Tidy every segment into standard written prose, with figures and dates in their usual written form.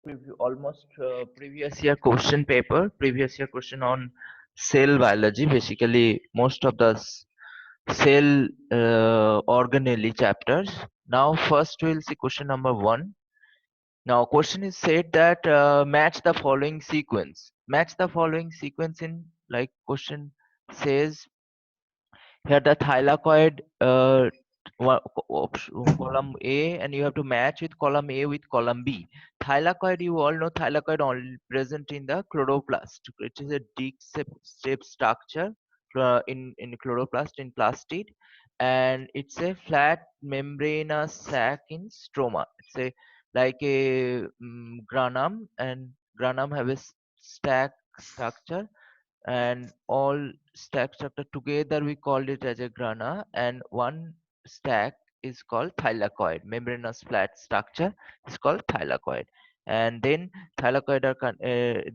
Previous year question paper, previous year question on cell biology. Basically, most of the cell organelle chapters. Now, first we'll see question number 1. Now, question is said that match the following sequence. Match the following sequence in, like question says here, the thylakoid column A, and you have to match with column A with column B. Thylakoid, you all know thylakoid only present in the chloroplast. It is a disc-shaped structure in chloroplast in plastid, and it's a flat membranous sac in stroma. It's a like a granum, and granum have a stack structure, and all stack structure together we call it as a grana, and one stack is called thylakoid. Membranous flat structure is called thylakoid, and then thylakoid are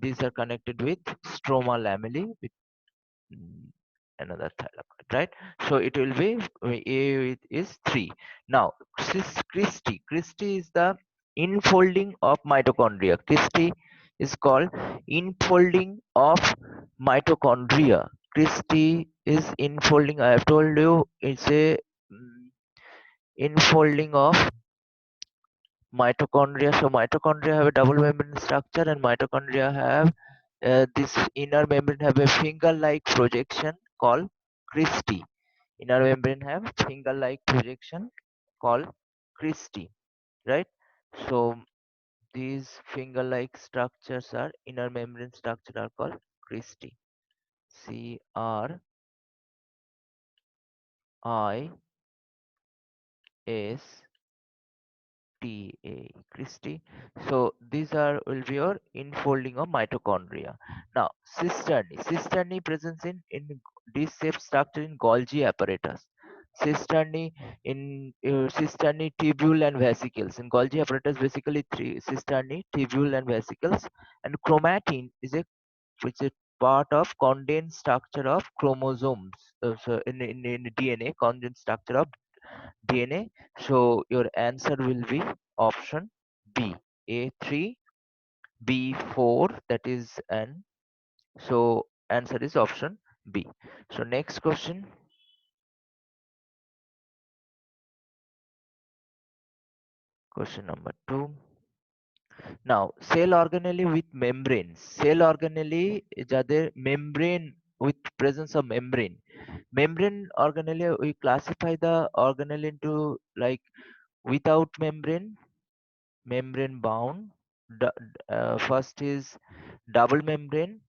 these are connected with stroma lamellae with mm, another thylakoid, right? So it will be A is 3. Now Christie is the infolding of mitochondria. Christie is called infolding of mitochondria. Christie is infolding. I have told you it's a infolding of mitochondria. So mitochondria have a double membrane structure, and mitochondria have this inner membrane have a finger-like projection called cristae. Inner membrane have finger-like projection called cristae, right? So these finger-like structures are inner membrane structure are called cristae. Cristae, Christie. So these are will be your infolding of mitochondria. Now cisternae. Cisternae presents in disc-shaped structure in Golgi apparatus. Cisternae in cisternae, tubule and vesicles. In Golgi apparatus, basically three: cisternae, tubule and vesicles. And chromatin is a part of condensed structure of chromosomes. So in DNA, condensed structure of DNA. So your answer will be option B, A3, B4, that is N. So answer is option B. So next question number 2. Now cell organelle with membranes. Cell organelle যাদের membrane with presence of membrane. Membrane organelle, we classify the organelle into like without membrane, membrane bound. First is double membrane,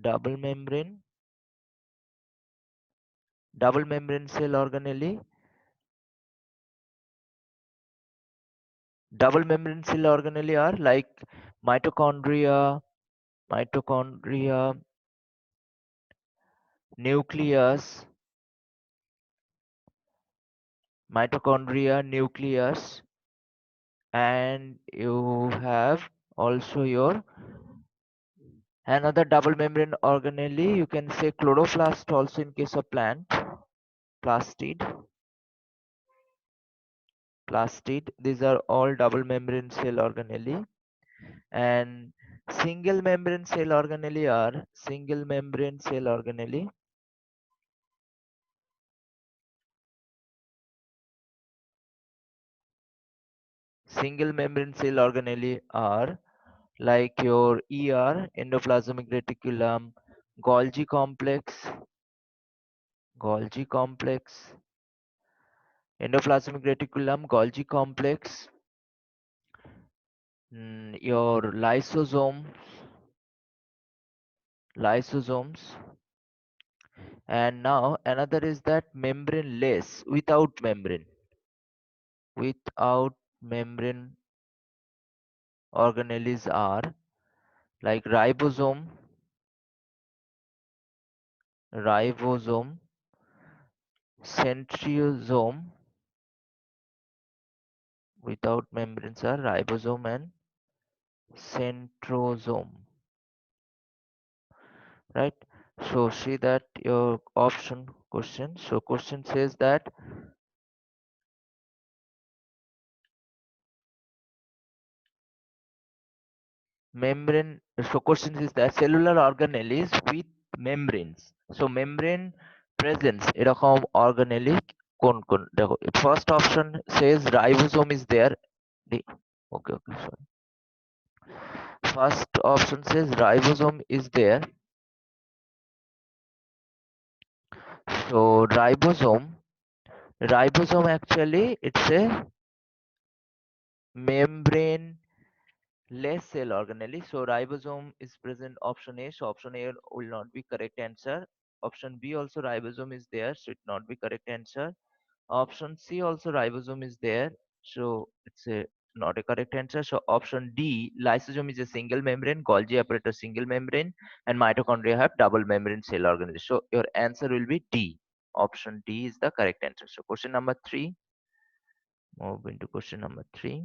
double membrane, double membrane cell organelle. Double membrane cell organelle are like mitochondria, mitochondria, nucleus, mitochondria, nucleus, and you have also your another double membrane organelle. You can say chloroplast also in case of plant, plastid, plastid. These are all double membrane cell organelle. And single membrane cell organelle are single membrane cell organelle. Single membrane cell organelle are like your ER, endoplasmic reticulum, Golgi complex, Golgi complex, endoplasmic reticulum, Golgi complex, your lysosomes, and now another is that membraneless, without membrane organelles are like ribosome, centriosome. Without membranes are ribosome and centrosome, right? So see that your option question. So question says that membrane. So question is that cellular organelles with membranes. So membrane presence এরকম organelle কোন কোন দেখো first option says ribosome is there. Okay, okay, sorry. First option says ribosome is there. So ribosome actually it's a membrane less cell organelle. So ribosome is present option A. So option A will not be correct answer. Option B also ribosome is there, so it not be correct answer. Option C also ribosome is there, so it's a not a correct answer. So option D, lysosome is a single membrane, Golgi apparatus single membrane, and mitochondria have double membrane cell organelle. So your answer will be D. Option D is the correct answer. So question number 3. Move into question number 3.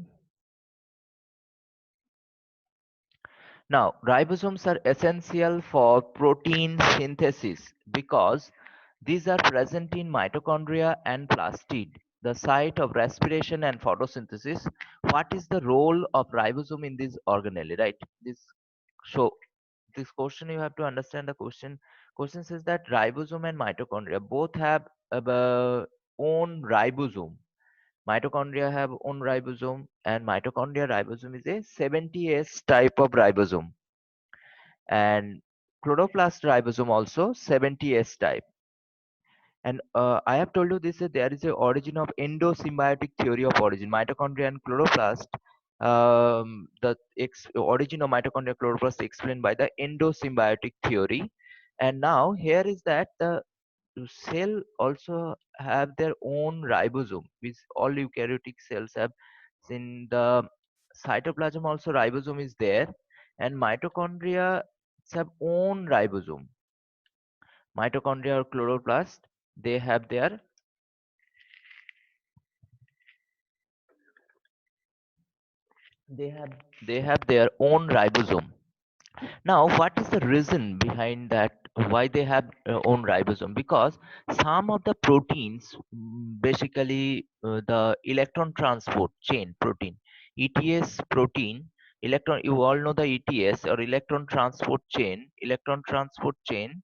Now, ribosomes are essential for protein synthesis because these are present in mitochondria and plastid, the site of respiration and photosynthesis. What is the role of ribosome in this organelle, right? So this question you have to understand the question. Question says that ribosome and mitochondria both have own ribosome. Mitochondria have own ribosome, and mitochondria ribosome is a 70S type of ribosome, and chloroplast ribosome also 70S type. And I have told you this, there is a origin of endosymbiotic theory of origin. Mitochondria and chloroplast, origin of mitochondria and chloroplast explained by the endosymbiotic theory. And now here is that the cell also have their own ribosome, which all eukaryotic cells have. In the cytoplasm also ribosome is there, and mitochondria have own ribosome. Mitochondria or chloroplast, they have their they have they have their own ribosome. Now, what is the reason behind that? Why they have own ribosome? Because some of the proteins, basically the electron transport chain protein, ETS protein, electron. You all know the ETS or electron transport chain. Electron transport chain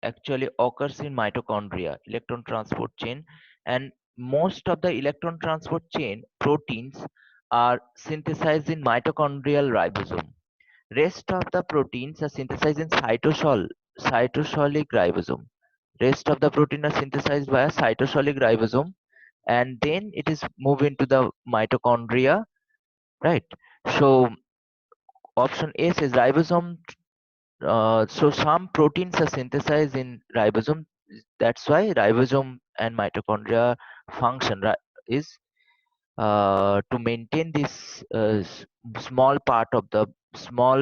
actually occurs in mitochondria. Electron transport chain, and most of the electron transport chain proteins are synthesized in mitochondrial ribosome. Rest of the proteins are synthesized in cytosolic ribosome. Rest of the protein are synthesized via cytosolic ribosome, and then it is moved into the mitochondria, right? So option A says ribosome. So some proteins are synthesized in ribosome. That's why ribosome and mitochondria function is to maintain this small part of the small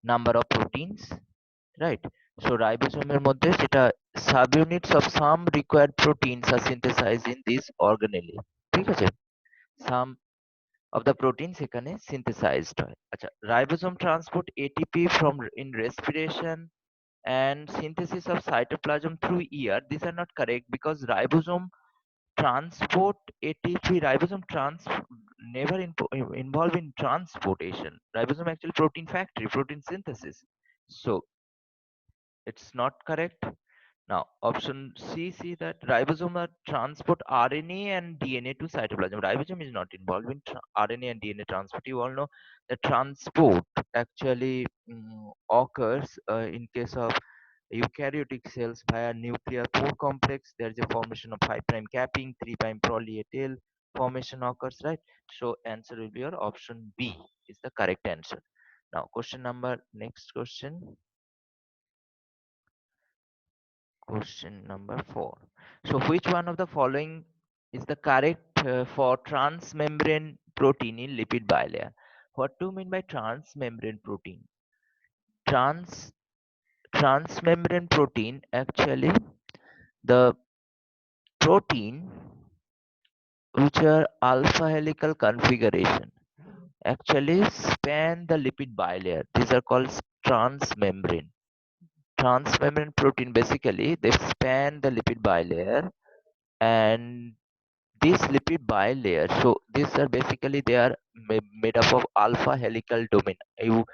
number of proteins, right? So ribosomeর মধ্যে সেটা subunits of some required proteins are synthesized in this organelle. ঠিক আছে? Some of the proteins এখানে synthesized হয়। আচ্ছা, ribosome transport ATP from in respiration and synthesis of cytoplasm through ear. These are not correct because ribosome transport ATP, ribosome never involved in transportation. Ribosome actually protein factory, protein synthesis. So it's not correct. Now, option C, see that ribosome are transport RNA and DNA to cytoplasm. Ribosome is not involved in RNA and DNA transport. You all know the transport actually occurs in case of eukaryotic cells via nuclear pore complex. There is a formation of 5' capping, 3' poly A tail formation occurs, right? So answer will be your option B is the correct answer. Now, next question. Question number 4. So, which one of the following is the correct for transmembrane protein in lipid bilayer? What do you mean by transmembrane protein? Trans Transmembrane protein actually the protein which are alpha helical configuration actually span the lipid bilayer. These are called transmembrane. Transmembrane protein basically they span the lipid bilayer, and This lipid bilayer, so these are basically they are made up of alpha helical domain. You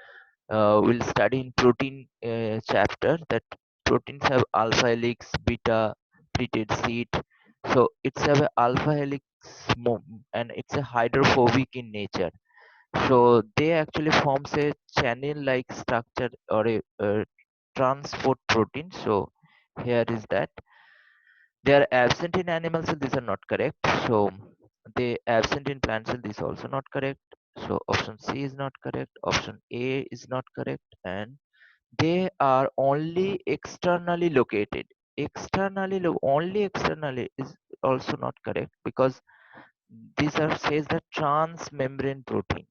will study in protein chapter that proteins have alpha helix, beta pleated sheet. So it's have a alpha helix and it's a hydrophobic in nature. So they actually forms a channel-like structure or a transport protein. So here is that they are absent in animal cell. These are not correct. So they absent in plant cell. This also not correct. So option C is not correct. Option A is not correct, and they are only externally located. Only externally is also not correct because these are says the transmembrane protein.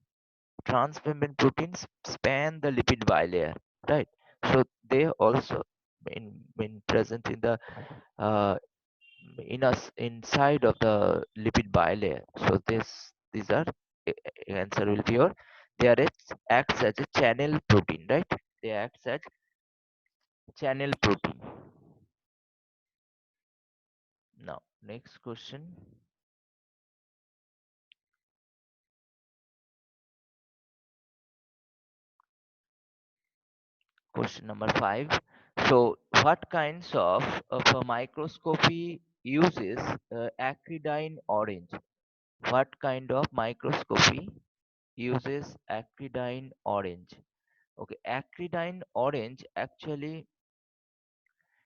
Transmembrane proteins span the lipid bilayer, right? So they also in present in the uh, in us inside of the lipid bilayer. So these are answer will be your they are acts as a channel protein, right? They acts as channel protein. Now next question. Question number 5. So what kinds of a microscopy uses acridine orange? What kind of microscopy uses acridine orange? Okay, acridine orange actually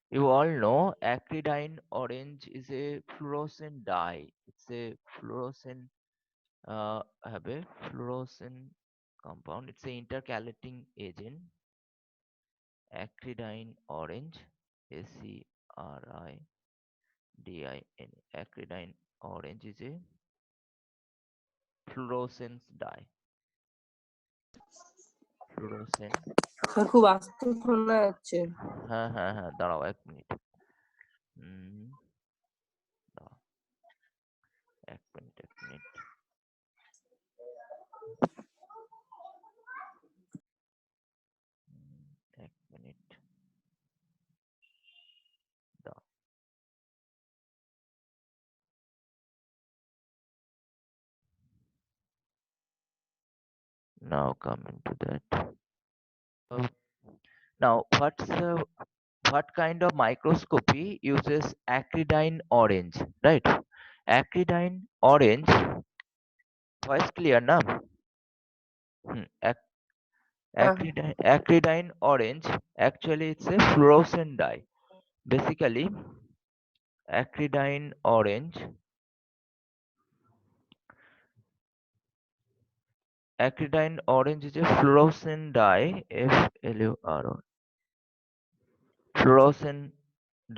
you all know acridine orange is a fluorescent dye. It's a fluorescent have a fluorescent compound. It's a intercalating agent. Acridine orange, ACRIDINE. Acridine orange is a fluorescence dye. Fluorescent. Sir খুব আস্তে শোনা যাচ্ছে। হ্যাঁ হ্যাঁ হ্যাঁ দাঁড়াও 1 minute. দাঁড়াও 1 minute 1 minute. এক মিনিট দাঁড়াও। Now coming to that. Uh, Now what kind of microscopy uses acridine orange, right? Acridine orange, voice clear na? হ্যাঁ Acridine orange actually it's a fluorescent dye. Basically acridine orange is a fluorescent dye, FLURO, fluorescent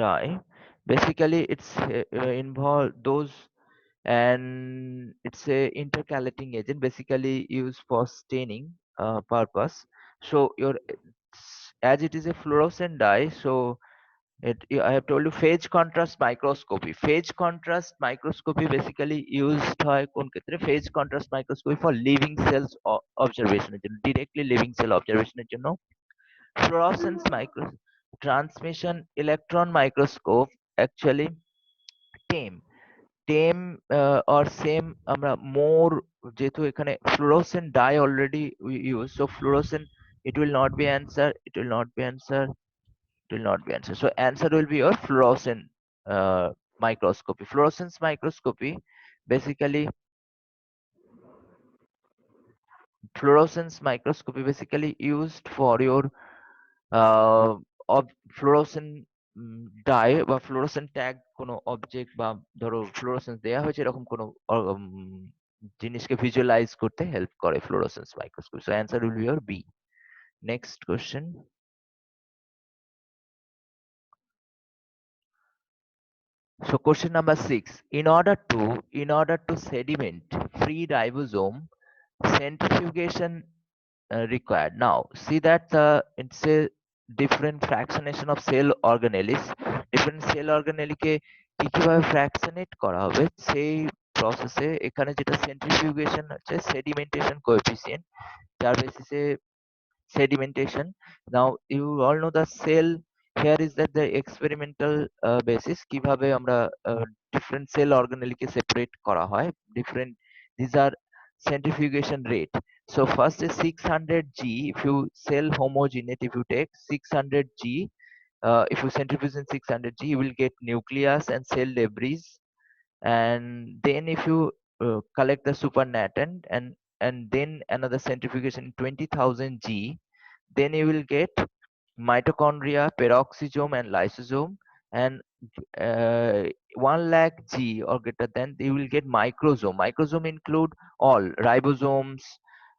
dye. Basically it's involve those, and it's a intercalating agent basically used for staining purpose. So your as it is a fluorescent dye, so I have told you phase contrast microscopy. Phase contrast microscopy basically used হয় কোন ক্ষেত্রে? Phase contrast microscopy for living cells observation এর জন্য, directly living cell observation এর জন্য। Fluorescence micro transmission electron microscope actually tame or same আমরা more যেহেতু এখানে fluorescent dye already we use, so fluorescent it will not be answer, it will not be answer, it will not be answer. So answer will be your fluorescent uh, microscopy. Fluorescence microscopy basically used for your of fluorescent die বা fluorescent tag কোনো object বা ধরো fluorescence দেয়া হয়েছে এরকম কোনো জিনিসকে visualise করতে হেল্প করে fluorescence microscope. So answer will be your B. Next question. So question number 6. In order to sediment free ribosome, centrifugation required. Now see that it's a different fractionation of cell organelles. Different cell organelle কে কিভাবে ফ্র্যাকশনেট করা হবে সেই প্রসেসে এখানে যেটা centrifugation হচ্ছে sedimentation coefficient, যার বেসিসে sedimentation. Now you all know the cell here is that the experimental basis কিভাবে আমরা different cell organelle কে separate করা হয় different, these are centrifugation rate. So first is 600 G. If you cell homogeneity, if you take 600 G, if you centrifuge in 600 G, you will get nucleus and cell debris. And then if you collect the supernatant and then another centrifugation 20,000 G, then you will get mitochondria, peroxisome, and lysosome. And 1 lakh G or greater than, you will get microsome. Microsome include all ribosomes,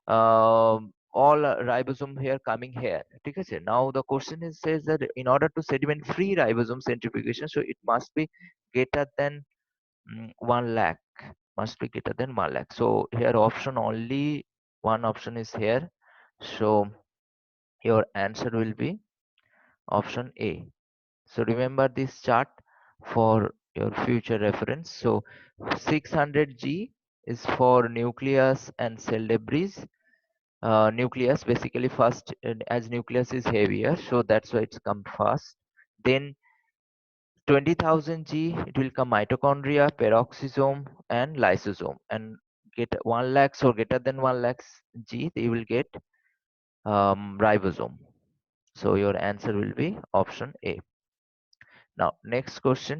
all ribosome here coming here. ঠিক আছে? Now the question is says that in order to sediment free ribosome centrifugation, so it must be greater than 1 lakh, must be greater than 1 lakh. So here option only one option is here. So your answer will be option A. So remember this chart for your future reference. So 600 G is for nucleus and cell debris. Nucleus basically first, as nucleus is heavier, so that's why it's come first. Then 20,000 G, it will come mitochondria, peroxisome, and lysosome. And get 1 lakhs or greater than 1 lakhs G, they will get ribosome. So your answer will be option A. Now next question.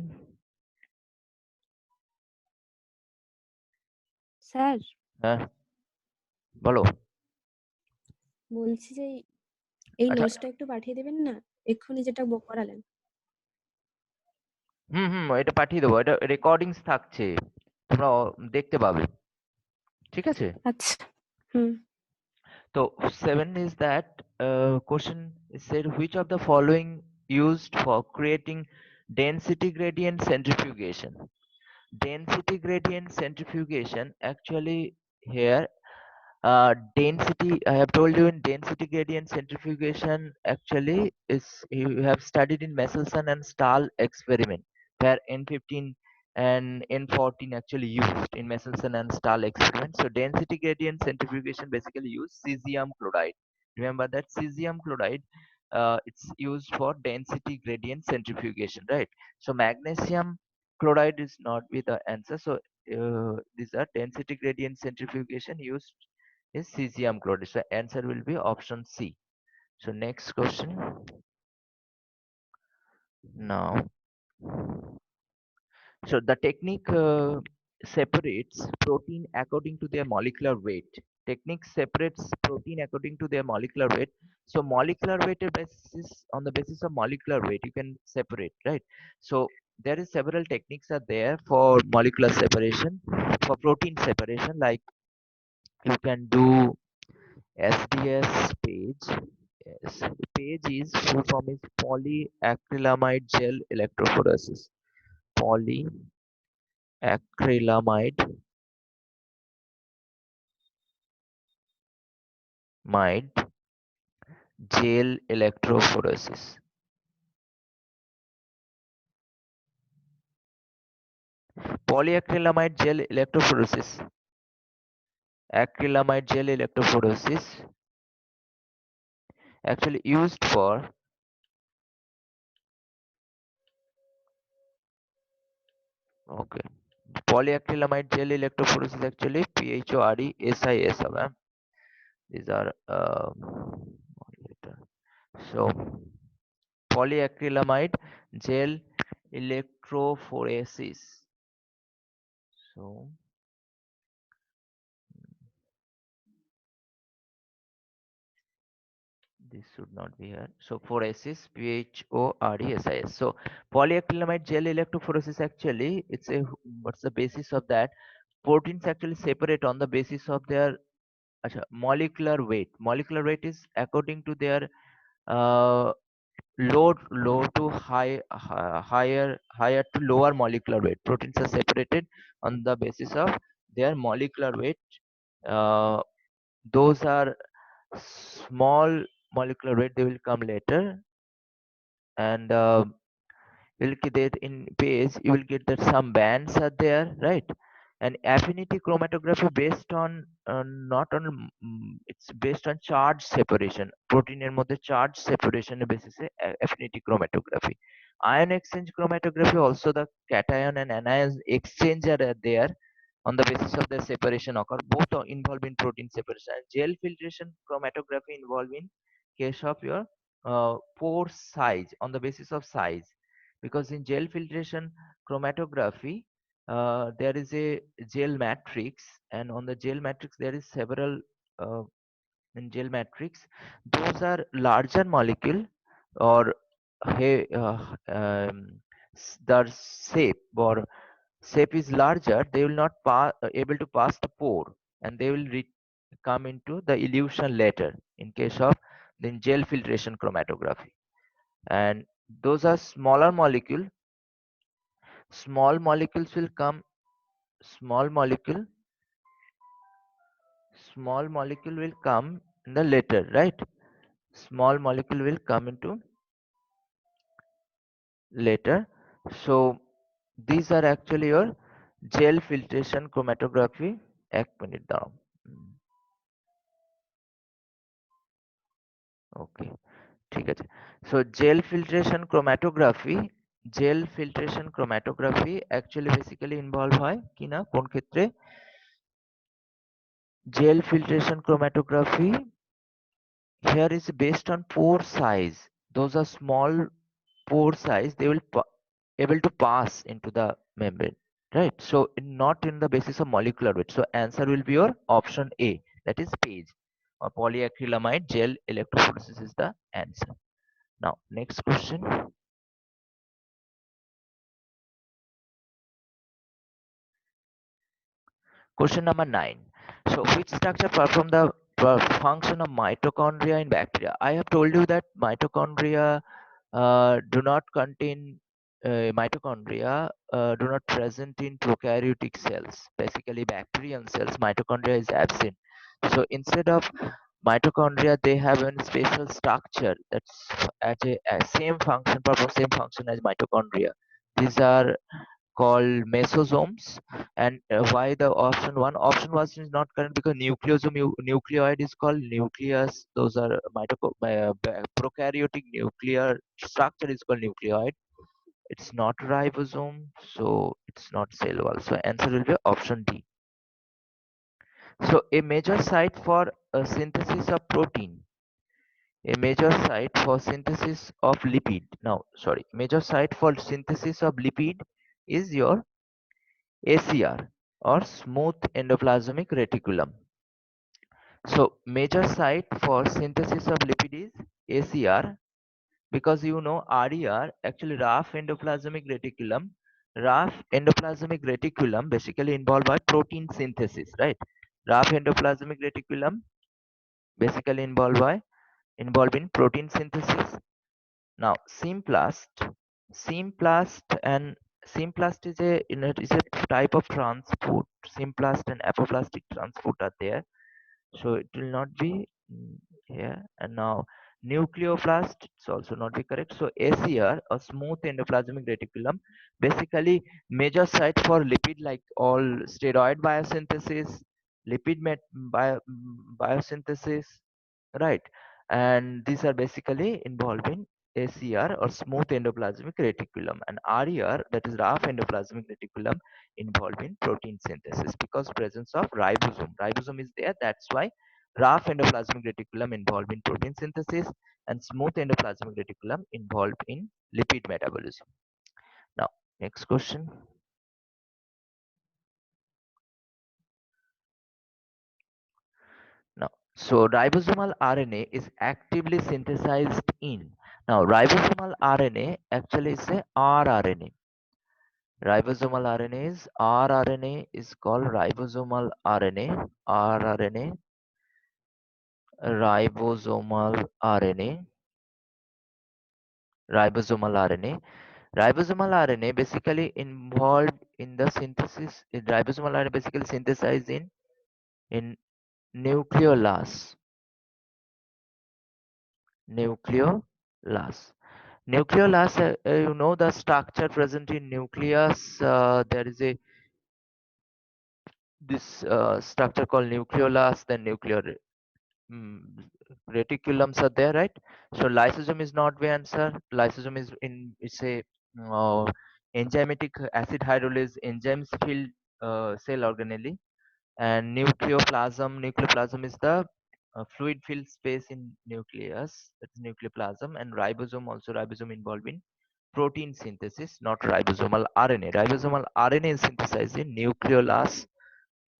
Sir হ্যাঁ, বলো। বলছি যে এই আচ্ছা, নোটসটা একটু পাঠিয়ে দেবেন না, এক্ষুনি যেটা করালেন। এটা পাঠিয়ে দেবো, এটা রেকর্ডিংস থাকছে, তোমরা দেখতে পাবে, ঠিক আছে? আচ্ছা। হুম। So 7 is that question is said, which of the following used for creating density gradient centrifugation? Density gradient centrifugation, actually here density, I have told you in density gradient centrifugation actually is, you have studied in Michelson and Stahl experiment where N15 and N14 actually used in Michelson and Stahl experiment. So density gradient centrifugation basically use cesium chloride. Remember that cesium chloride, it's used for density gradient centrifugation, right? So magnesium chloride is not be the answer. So these are density gradient centrifugation used is cesium chloride. So answer will be option C. So next question. Now, so the technique separates protein according to their molecular weight. Technique separates protein according to their molecular weight. So molecular weight basis, on the basis of molecular weight, you can separate, right? So there is several techniques are there for molecular separation, for protein separation, like you can do SDS page. Yes, the page is full form is polyacrylamide gel electrophoresis. Polyacrylamide gel electrophoresis. Polyacrylamide gel electrophoresis. Acrylamide gel electrophoresis actually used for polyacrylamide gel electrophoresis actually PHORESIS হবে। These are so polyacrylamide gel electrophoresis. So this should not be here. So phoresis, PHORESIS. So polyacrylamide gel electrophoresis actually, it's a, what's the basis of that? Proteins actually separate on the basis of their molecular weight. Molecular weight is according to their uh, low to higher to lower molecular weight. Proteins are separated on the basis of their molecular weight. Uh, those are small molecular weight, they will come later. And you'll get that in page, you will get that some bands are there, right? And affinity chromatography based on not on it's based on charge separation, protein এর মধ্যে charge separation এর basis A affinity chromatography. ion exchange chromatography, also the cation and anion exchange are there on the basis of their separation occur. Both are involved in protein separation. And gel filtration chromatography involved in case of your pore size on the basis of size, because in gel filtration chromatography there is a gel matrix, and on the gel matrix there is several uh, in gel matrix. Those are larger molecule or their shape is larger, they will not able to pass the pore, and they will come into the elution later in case of the gel filtration chromatography. And those are smaller molecule. Small molecules will come. Small molecule. Small molecule will come in the later, right? Small molecule will come into later. So these are actually your gel filtration chromatography. एक minute दाओ. Okay, ঠিক আছে. So gel filtration chromatography actually basically involve হয় কি না কোন ক্ষেত্রে? Gel filtration chromatography here is based on pore size. Those are small pore size, they will able to pass into the membrane, right? So not in the basis of molecular weight. So answer will be your option A, that is page or polyacrylamide gel electrophoresis is the answer. Now next question. Question number 9. So which structure perform the function of mitochondria in bacteria? I have told you that mitochondria do not contain mitochondria do not present in prokaryotic cells. Basically bacterial cells, mitochondria is absent. So instead of mitochondria, they have a special structure that's at a same function, perform same function as mitochondria. These are called mesosomes. And why the option was is not correct, because nucleosome nucleoid is called nucleus. Those are prokaryotic nuclear structure is called nucleoid. It's not ribosome, so it's not cell wall. So answer will be option D. So a major site for synthesis of protein, a major site for synthesis of lipid. Now, sorry, major site for synthesis of lipid is your ACR or smooth endoplasmic reticulum. So major site for synthesis of lipid is ACR, because you know RER actually rough endoplasmic reticulum. Rough endoplasmic reticulum basically involved by protein synthesis, right? Rough endoplasmic reticulum basically involved in protein synthesis. Now Symplast and Symplast is a type of transport. Symplast and apoplastic transport are there, so it will not be here. And now nucleoplast, it's also not be correct. So ACR, a smooth endoplasmic reticulum, basically major site for lipid, like all steroid biosynthesis, lipid biosynthesis, right? And these are basically involved in ACR or smooth endoplasmic reticulum, and RER, that is rough endoplasmic reticulum, involved in protein synthesis because presence of ribosome. Ribosome is there, that's why rough endoplasmic reticulum involved in protein synthesis and smooth endoplasmic reticulum involved in lipid metabolism. Now, next question. Now, so ribosomal RNA is actively synthesized in. Now, ribosomal RNA actually is a rRNA. Ribosomal rRNA is called ribosomal RNA. rRNA, ribosomal RNA, ribosomal RNA. Ribosomal RNA basically involved in the synthesis. Ribosomal RNA basically synthesized in nucleolus. Nucleolus. Nucleolus, you know the structure present in nucleus. There is a this structure called nucleolus, then nuclear mm, reticulums are there, right? So lysosome is not the answer. Lysosome is in, it's a uh, enzymatic acid hydrolase enzymes filled cell organelle. And nucleoplasm is the fluid filled space in nucleus, that's nucleoplasm. And ribosome, also ribosome involved in protein synthesis, not ribosomal RNA. Ribosomal RNA is synthesized in nucleolus,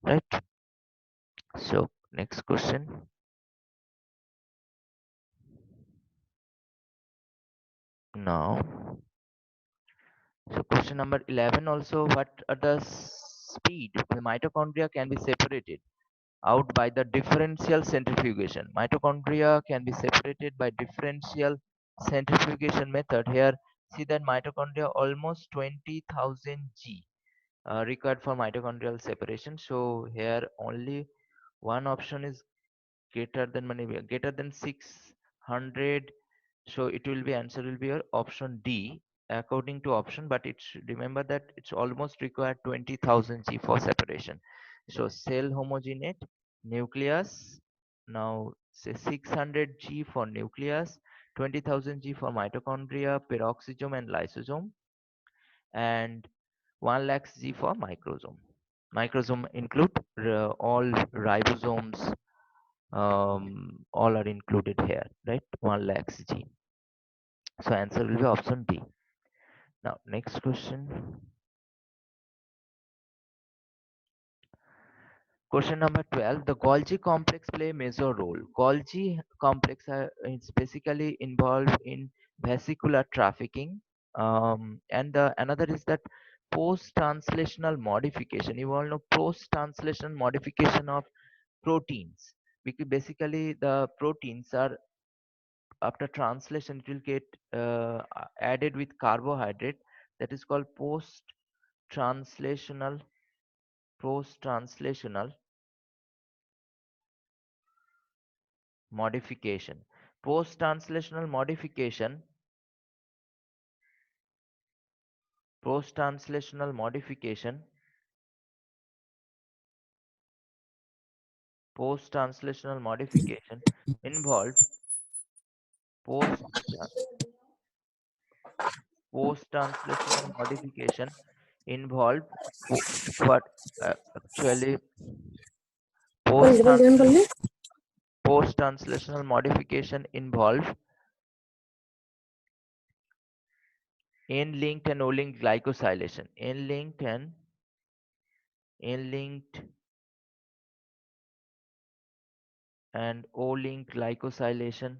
right? So next question. Now, so question number 11 also, what are the speed the mitochondria can be separated out by the differential centrifugation. Mitochondria can be separated by differential centrifugation method. Here, see that mitochondria almost 20,000 G required for mitochondrial separation. So here only one option is greater than 600. So it will be, answer will be your option D according to option, but it's, remember that it's almost required 20,000 G for separation. So cell homogeneate nucleus, now say 600 G for nucleus, 20,000 G for mitochondria, peroxisome and lysosome, and 1 lakh G for microsome. Microsome include all ribosomes, all are included here, right? 1 lakh G. So answer will be option D. Now next question. Question number 12. The Golgi complex play a major role. Golgi complex is basically involved in vesicular trafficking. And the another is that post-translational modification. You all know post-translational modification of proteins. Because basically the proteins are, after translation it will get added with carbohydrate, that is called translational post-translational modification. Post-translational modification, post-translational modification, post-translational modification involve post post-translational modification involve what actually post post-translational modification involve N-linked and O-linked glycosylation. N-linked and O-linked glycosylation.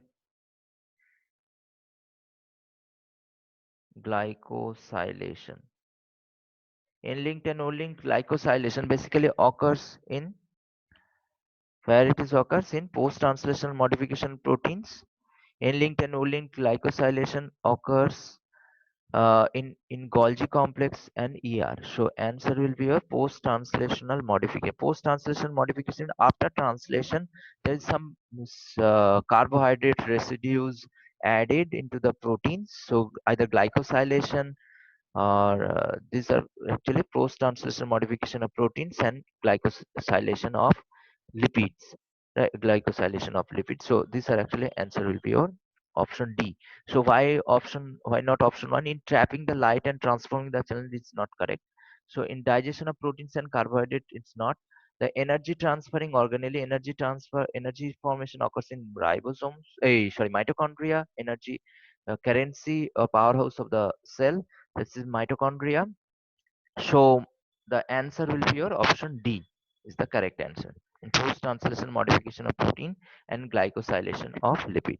Glycosylation. N-linked and O-linked glycosylation basically occurs in, where it is occurs in post-translational modification proteins. N-linked and O-linked glycosylation occurs in Golgi complex and ER. So answer will be a post-translational modification. Post-translational modification, after translation, there is some carbohydrate residues added into the proteins. So either glycosylation or these are actually post-translational modification of proteins and glycosylation of lipids, right? Glycosylation of lipids. So these are actually, answer will be your option D. So why not option 1? In trapping the light and transforming the channel, it's not correct. So in digestion of proteins and carbohydrate, it's not. The energy transferring organelle, energy formation occurs in ribosomes, mitochondria. Energy currency, powerhouse of the cell, this is mitochondria. So the answer will be your option D is the correct answer. In post-translation modification of protein and glycosylation of lipid.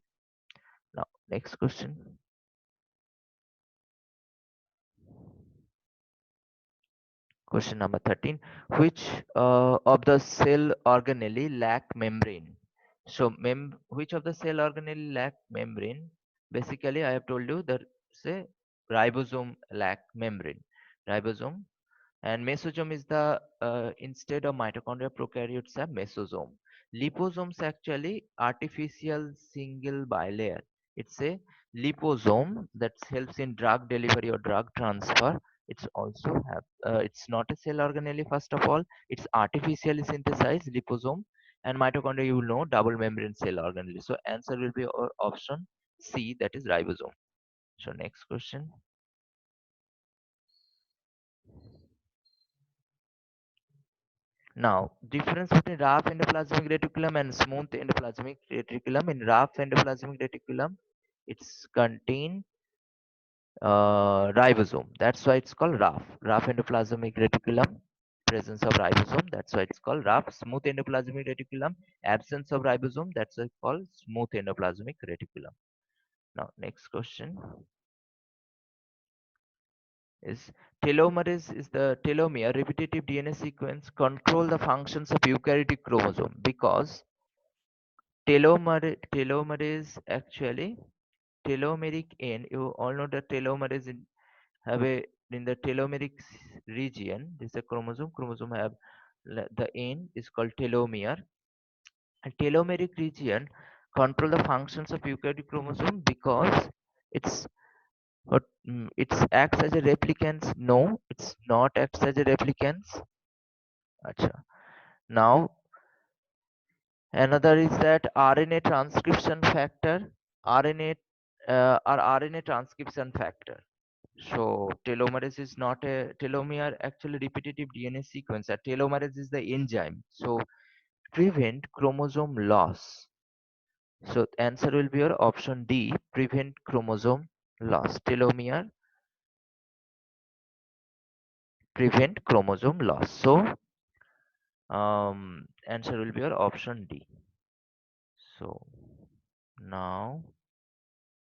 Now next question. Question number 13. Which of the cell organelle lack membrane? So which of the cell organelle lack membrane? Basically I have told you that, say, ribosome lack membrane. Ribosome. And mesosome is the, instead of mitochondria, prokaryotes have mesosome. Liposomes actually artificial single bilayer. It's a liposome that helps in drug delivery or drug transfer. It's also have, it's not a cell organelle. First of all, it's artificially synthesized liposome, And mitochondria, you know, double membrane cell organelle. So answer will be option C, that is ribosome. So next question. Now, difference between rough endoplasmic reticulum and smooth endoplasmic reticulum. In rough endoplasmic reticulum, it's contain ribosome. That's why it's called rough. Rough endoplasmic reticulum, presence of ribosome. That's why it's called rough. Smooth endoplasmic reticulum, absence of ribosome. That's why it's called smooth endoplasmic reticulum. Now, next question is telomerase is the telomere repetitive DNA sequence control the functions of eukaryotic chromosome because telomerase actually telomeric end. You all know that telomerase have a in the telomeric region. This is a chromosome have the end is called telomere, and telomeric region control the functions of eukaryotic chromosome because it's it's acts as a replicants. No, it's not acts as a replicants. Acha. Now another is that RNA transcription factor, RNA or RNA transcription factor. So telomerase is not a telomere, actually repetitive DNA sequence. A telomerase is the enzyme. So prevent chromosome loss. So answer will be your option D, prevent chromosome loss. Telomere prevent chromosome loss. So answer will be your option D. So now